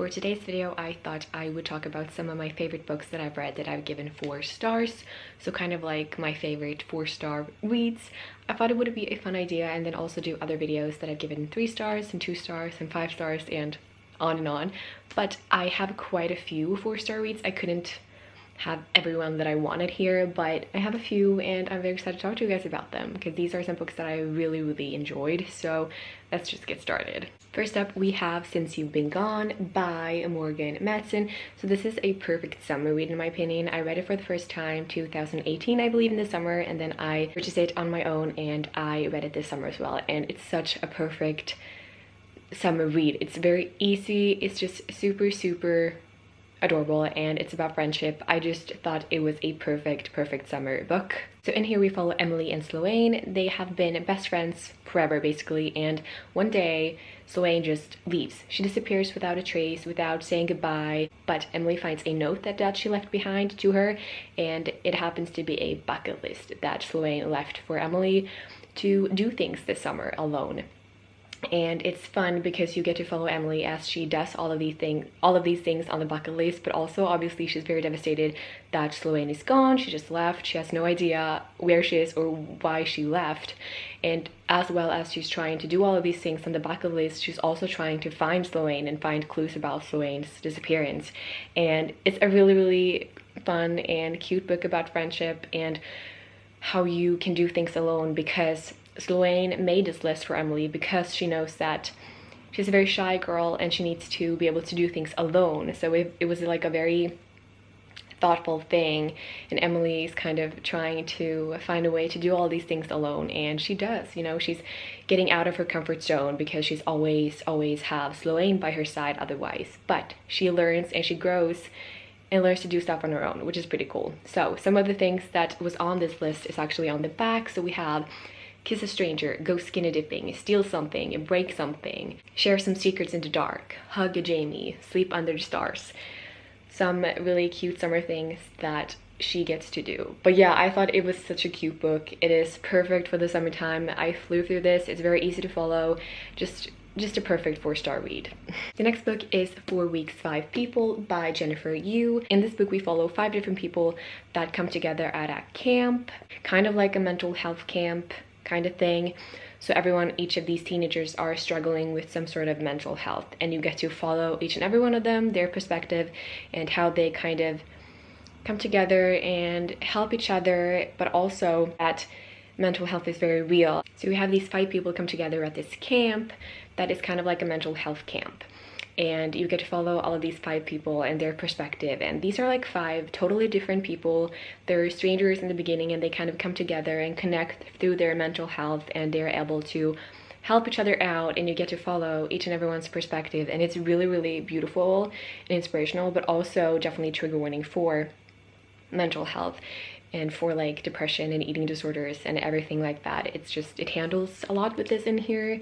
For today's video, I thought I would talk about some of my favorite books that I've read that I've given 4 stars. So kind of like my favorite 4-star reads. I thought it would be a fun idea, and then also do other videos that I've given 3 stars and 2 stars and 5 stars and on and on. But I have quite a few 4-star reads. I couldn't have everyone that I wanted here, but I have a few and I'm very excited to talk to you guys about them because these are some books that I really enjoyed. So let's just get started. First up, we have Since You've Been Gone by Morgan Matson. So this is a perfect summer read in my opinion. I read it for the first time 2018, I believe, in the summer, and then I purchased it on my own and I read it this summer as well, and it's such a perfect summer read. It's very easy, it's just super adorable, and it's about friendship. I just thought it was a perfect summer book. So in here we follow Emily and Sloane. They have been best friends forever basically, and one day Sloane just leaves. She disappears without a trace, without saying goodbye, but Emily finds a note that she left behind to her, and it happens to be a bucket list that Sloane left for Emily to do things this summer alone. And it's fun because you get to follow Emily as she does all of these things on the bucket list, but also obviously she's very devastated that Sloane is gone. She just left. She has no idea where she is or why she left. And as well as she's trying to do all of these things on the bucket list, she's also trying to find Sloane and find clues about Sloane's disappearance. And it's a really fun and cute book about friendship and how you can do things alone, because Sloane made this list for Emily because she knows that she's a very shy girl and she needs to be able to do things alone. So it was like a very thoughtful thing, and Emily's kind of trying to find a way to do all these things alone, and she does. You know, she's getting out of her comfort zone because she's always have Sloane by her side otherwise. But she learns and she grows and learns to do stuff on her own, which is pretty cool. So some of the things that was on this list is actually on the back. So we have kiss a stranger, go skinny dipping, steal something, break something, share some secrets in the dark, hug a Jamie, sleep under the stars. Some really cute summer things that she gets to do. But yeah, I thought it was such a cute book. It is perfect for the summertime. I flew through this. It's very easy to follow. Just a perfect 4-star read. The next book is 4 Weeks, 5 People by Jennifer Yu. In this book we follow 5 different people that come together at a camp, kind of like a mental health camp kind of thing. So each of these teenagers are struggling with some sort of mental health, and you get to follow each and every one of them, their perspective, and how they kind of come together and help each other, but also that mental health is very real. So we have these 5 people come together at this camp that is kind of like a mental health camp, and you get to follow all of these 5 people and their perspective. And these are like 5 totally different people. They're strangers in the beginning, and they kind of come together and connect through their mental health, and they're able to help each other out, and you get to follow each and everyone's perspective. And it's really beautiful and inspirational, but also definitely trigger warning for mental health and for like depression and eating disorders and everything like that. It handles a lot with this in here.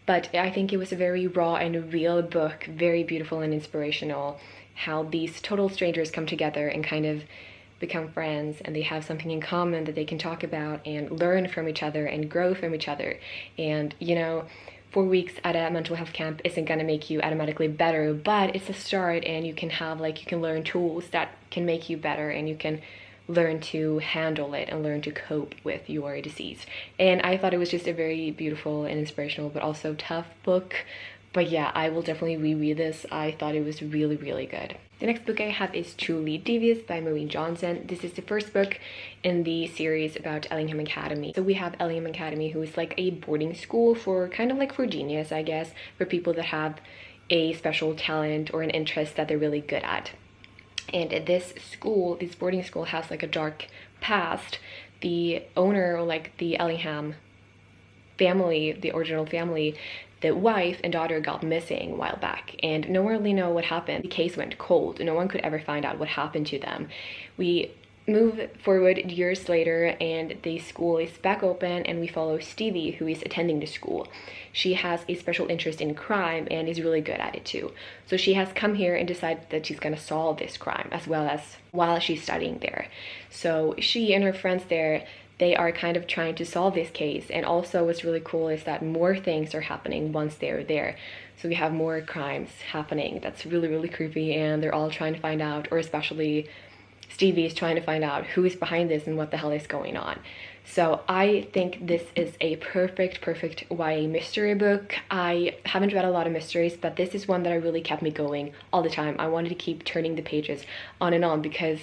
But I think it was a very raw and real book, very beautiful and inspirational, how these total strangers come together and kind of become friends, and they have something in common that they can talk about and learn from each other and grow from each other. And you know, 4 weeks at a mental health camp isn't gonna make you automatically better, but it's a start, and you can learn tools that can make you better, and you can learn to handle it and learn to cope with your disease. And I thought it was just a very beautiful and inspirational but also tough book. But yeah, I will definitely reread this. I thought it was really good. The next book I have is Truly Devious by Maureen Johnson. This is the first book in the series about Ellingham Academy. So we have Ellingham Academy, who is like a boarding school for kind of like for genius, I guess, for people that have a special talent or an interest that they're really good at. And this boarding school has like a dark past. The owner, or like the Ellingham family, the original family, the wife and daughter got missing a while back, and no one really know what happened. The case went cold. No one could ever find out what happened to them. We move forward years later, and the school is back open, and we follow Stevie, who is attending the school. She has a special interest in crime and is really good at it too. So she has come here and decided that she's gonna solve this crime as well as while she's studying there. So she and her friends there they are kind of trying to solve this case. And also what's really cool is that more things are happening once they're there. So we have more crimes happening. That's really, really creepy, and they're all trying to find out, or especially Stevie is trying to find out who is behind this and what the hell is going on. So I think this is a perfect YA mystery book. I haven't read a lot of mysteries, but this is one that really kept me going all the time. I wanted to keep turning the pages on and on because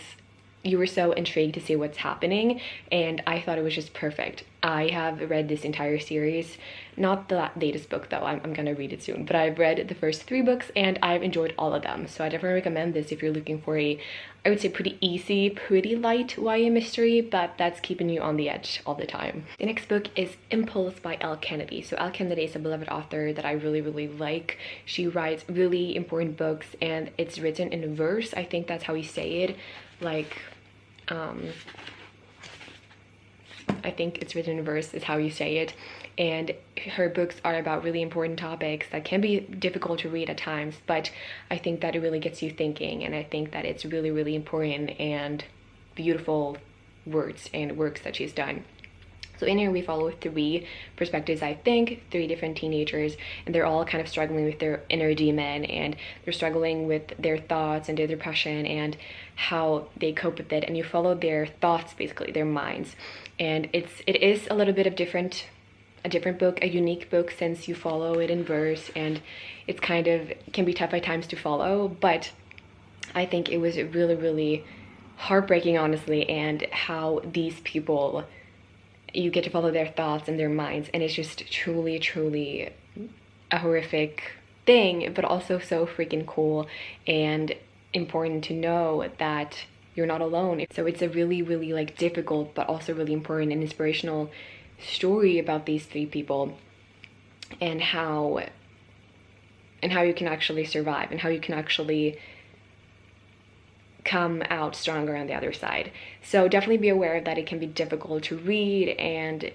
you were so intrigued to see what's happening, and I thought it was just perfect. I have read this entire series, not the latest book though, I'm gonna read it soon, but I've read the first 3 books and I've enjoyed all of them. So I definitely recommend this if you're looking for a, I would say, pretty easy, pretty light YA mystery, but that's keeping you on the edge all the time. The next book is Impulse by Elle Kennedy. So Elle Kennedy is a beloved author that I really like. She writes really important books and it's written in verse. I think that's how you say it. Like, I think it's written in verse is how you say it. And her books are about really important topics that can be difficult to read at times, but I think that it really gets you thinking, and I think that it's really important and beautiful words and works that she's done. So in here we follow 3 perspectives, I think, 3 different teenagers, and they're all kind of struggling with their inner demon, and they're struggling with their thoughts and their depression and how they cope with it, and you follow their thoughts, basically their minds. And it is a little bit of a different book, a unique book, since you follow it in verse, and it's kind of can be tough at times to follow, but I think it was really heartbreaking, honestly, and how these people, you get to follow their thoughts and their minds, and it's just truly a horrific thing, but also so freaking cool and important to know that you're not alone. So it's a really like difficult but also really important and inspirational story about these 3 people and how you can actually survive and how you can actually come out stronger on the other side. So definitely be aware that it can be difficult to read, and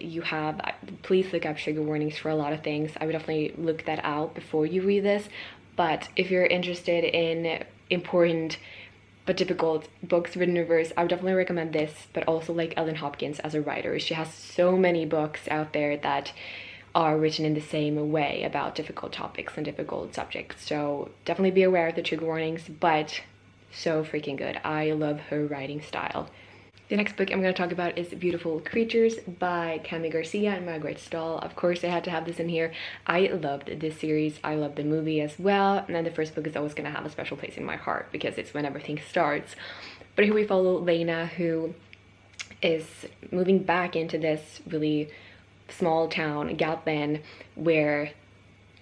please look up trigger warnings for a lot of things. I would definitely look that out before you read this. But if you're interested in important but difficult books written in verse, I would definitely recommend this, but also like Ellen Hopkins as a writer. She has so many books out there that are written in the same way about difficult topics and difficult subjects. So definitely be aware of the trigger warnings, but so freaking good. I love her writing style. The next book I'm going to talk about is Beautiful Creatures by Cami Garcia and Margaret Stahl. Of course, I had to have this in here. I loved this series. I loved the movie as well. And then the first book is always going to have a special place in my heart because it's when everything starts. But here we follow Lena, who is moving back into this really small town, Gatlin, where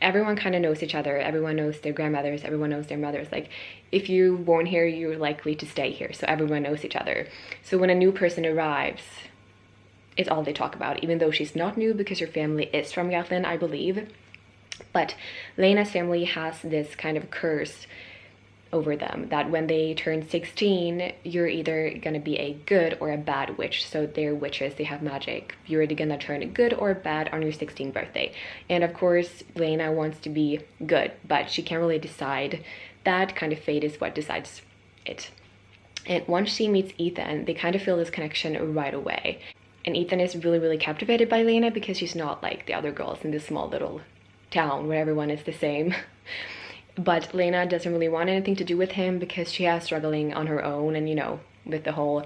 everyone kind of knows each other. Everyone knows their grandmothers. Everyone knows their mothers. Like, if you're born here, you're likely to stay here. So everyone knows each other. So when a new person arrives, it's all they talk about, even though she's not new because her family is from Gatlin, I believe. But Lena's family has this kind of curse over them that when they turn 16, you're either gonna be a good or a bad witch. So they're witches, they have magic. You're either gonna turn good or bad on your 16th birthday. And of course, Lena wants to be good, but she can't really decide. That kind of fate is what decides it. And once she meets Ethan, they kind of feel this connection right away. And Ethan is really captivated by Lena because she's not like the other girls in this small little town where everyone is the same. But Lena doesn't really want anything to do with him because she has struggling on her own, and you know, with the whole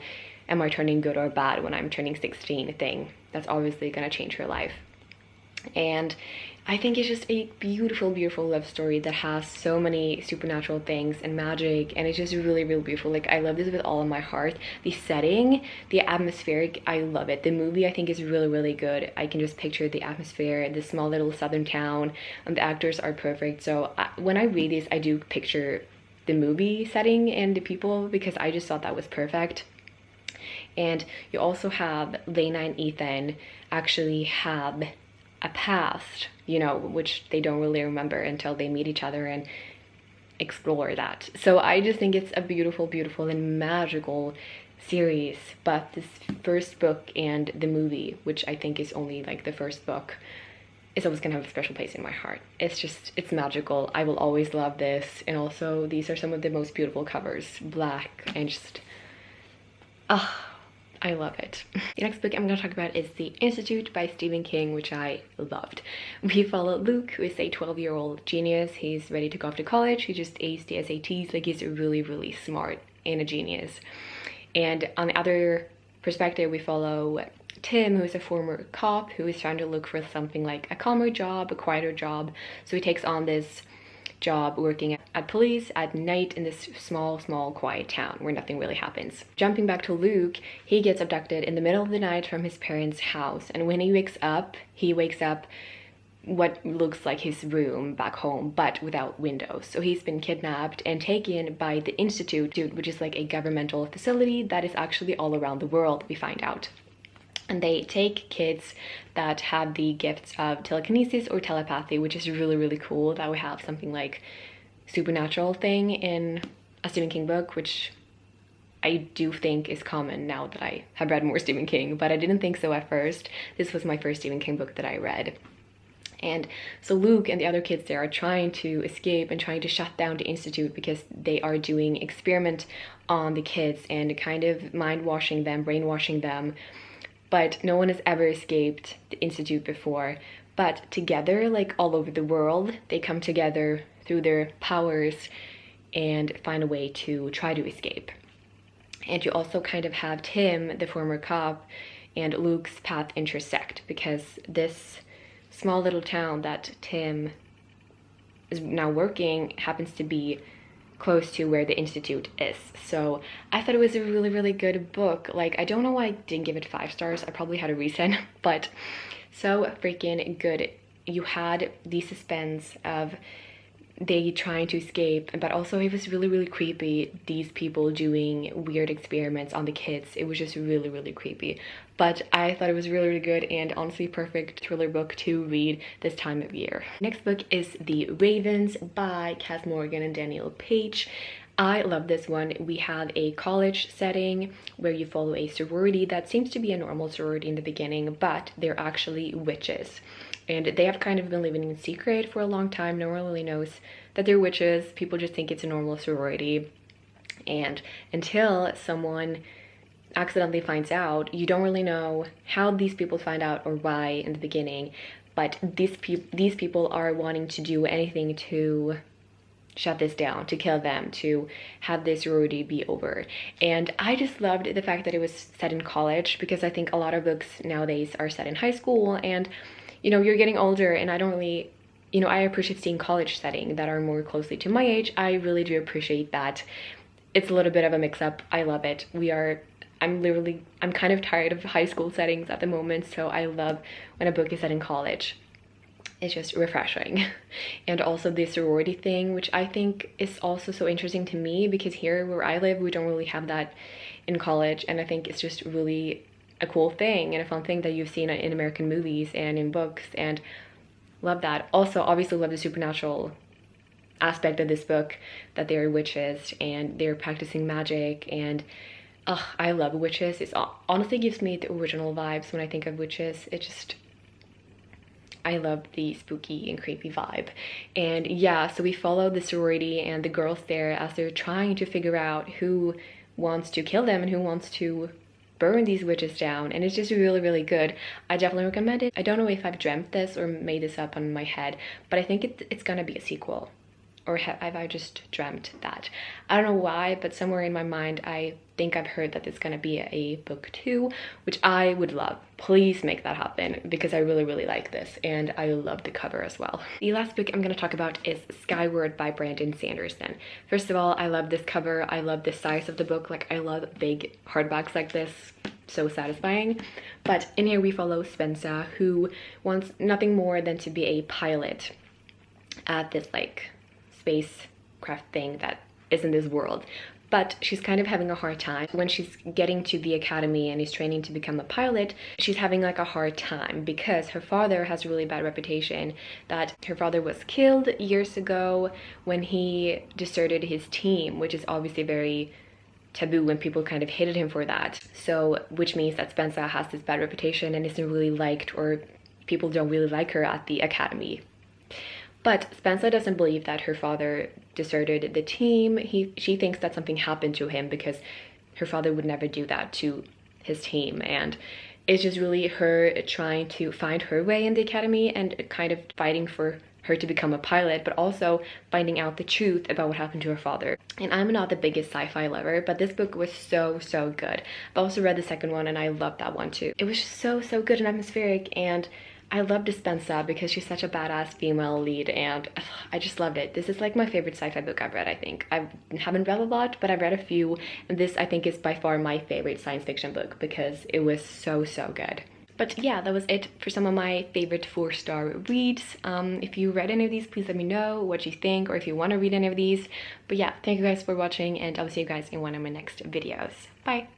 am I turning good or bad when I'm turning 16 thing, that's obviously gonna change her life. And I think it's just a beautiful love story that has so many supernatural things and magic, and it's just really beautiful. Like, I love this with all of my heart. The setting, the atmospheric, I love it. The movie I think is really good. I can just picture the atmosphere, the small little southern town, and the actors are perfect. So when I read these, I do picture the movie setting and the people because I just thought that was perfect. And you also have Lena and Ethan actually have a past, you know, which they don't really remember until they meet each other and explore that. So I just think it's a beautiful and magical series. But this first book and the movie, which I think is only like the first book, is always gonna have a special place in my heart. It's magical. I will always love this. And also these are some of the most beautiful covers, black and just I love it. The next book I'm going to talk about is The Institute by Stephen King, which I loved. We follow Luke, who is a 12-year-old genius. He's ready to go off to college. He just aced the SATs. Like, he's really, really smart and a genius. And on the other perspective, we follow Tim, who is a former cop who is trying to look for something like a calmer job, a quieter job. So he takes on this job working at police at night in this small quiet town where nothing really happens. Jumping back to Luke, he gets abducted in the middle of the night from his parents' house, and when he wakes up what looks like his room back home, but without windows. So he's been kidnapped and taken by the Institute, which is like a governmental facility that is actually all around the world, we find out. And they take kids that have the gifts of telekinesis or telepathy, which is really, really cool that we have something like supernatural thing in a Stephen King book, which I do think is common now that I have read more Stephen King, but I didn't think so at first. This was my first Stephen King book that I read. And so Luke and the other kids there are trying to escape and trying to shut down the Institute because they are doing experiment on the kids and kind of mind-washing them, brainwashing them. But no one has ever escaped the Institute before. But together, like all over the world, they come together through their powers and find a way to try to escape. And you also kind of have Tim, the former cop, and Luke's path intersect, because this small little town that Tim is now working happens to be close to where the Institute is. So I thought it was a really, really good book. Like, I don't know why I didn't give it 5 stars. I probably had a reason, but so freaking good. You had the suspense of they trying to escape, but also it was really, really creepy, these people doing weird experiments on the kids. It was just really, really creepy. But I thought it was really, really good and honestly perfect thriller book to read this time of year. Next book is The Ravens by Cass Morgan and Daniel Page. I love this one. We have a college setting where you follow a sorority that seems to be a normal sorority in the beginning, but they're actually witches. And they have kind of been living in secret for a long time. No one really knows that they're witches. People just think it's a normal sorority. And until someone accidentally finds out, you don't really know how these people find out or why in the beginning. But these people are wanting to do anything to shut this down, to kill them, to have this sorority be over. And I just loved the fact that it was set in college, because I think a lot of books nowadays are set in high school, and you know, you're getting older, and I don't really, you know, I appreciate seeing college setting that are more closely to my age. I really do appreciate that. It's a little bit of a mix-up. I love it. I'm kind of tired of high school settings at the moment, so I love when a book is set in college. It's just refreshing. And also the sorority thing, which I think is also so interesting to me, because here where I live, we don't really have that in college, and I think it's just really a cool thing and a fun thing that you've seen in American movies and in books, and love that. Also, obviously love the supernatural aspect of this book, that they're witches and they're practicing magic, and I love witches. It honestly gives me the original vibes when I think of witches. It just, I love the spooky and creepy vibe. And yeah, so we follow the sorority and the girls there as they're trying to figure out who wants to kill them and who wants to burn these witches down, and it's just really, really good. I definitely recommend it. I don't know if I've dreamt this or made this up on my head, but I think it's gonna be a sequel, or have I just dreamt that? I don't know why, but somewhere in my mind I think I've heard that it's gonna be a book 2, which I would love. Please make that happen, because I really, really like this, and I love the cover as well. The last book I'm gonna talk about is Skyward by Brandon Sanderson. First of all, I love this cover. I love the size of the book. Like, I love big hardbacks like this. So satisfying. But in here we follow Spensa, who wants nothing more than to be a pilot at this like spacecraft thing that is in this world. But she's kind of having a hard time. When she's getting to the academy and is training to become a pilot, she's having like a hard time because her father has a really bad reputation, that her father was killed years ago when he deserted his team, which is obviously very taboo when people kind of hated him for that. So, which means that Spensa has this bad reputation and isn't really liked, or people don't really like her at the academy. But Spensa doesn't believe that her father deserted the team. She thinks that something happened to him, because her father would never do that to his team, and it's just really her trying to find her way in the academy and kind of fighting for her to become a pilot, but also finding out the truth about what happened to her father. And I'm not the biggest sci-fi lover, but this book was so good. I've also read the second one and I loved that one too. It was just so good and atmospheric, and I love Dispensa because she's such a badass female lead, and I just loved it. This is like my favorite sci-fi book I've read, I think. I haven't read a lot, but I've read a few, and this I think is by far my favorite science fiction book because it was so good. But yeah, that was it for some of my favorite 4-star reads. If you read any of these, please let me know what you think, or if you want to read any of these. But yeah, thank you guys for watching, and I'll see you guys in one of my next videos. Bye!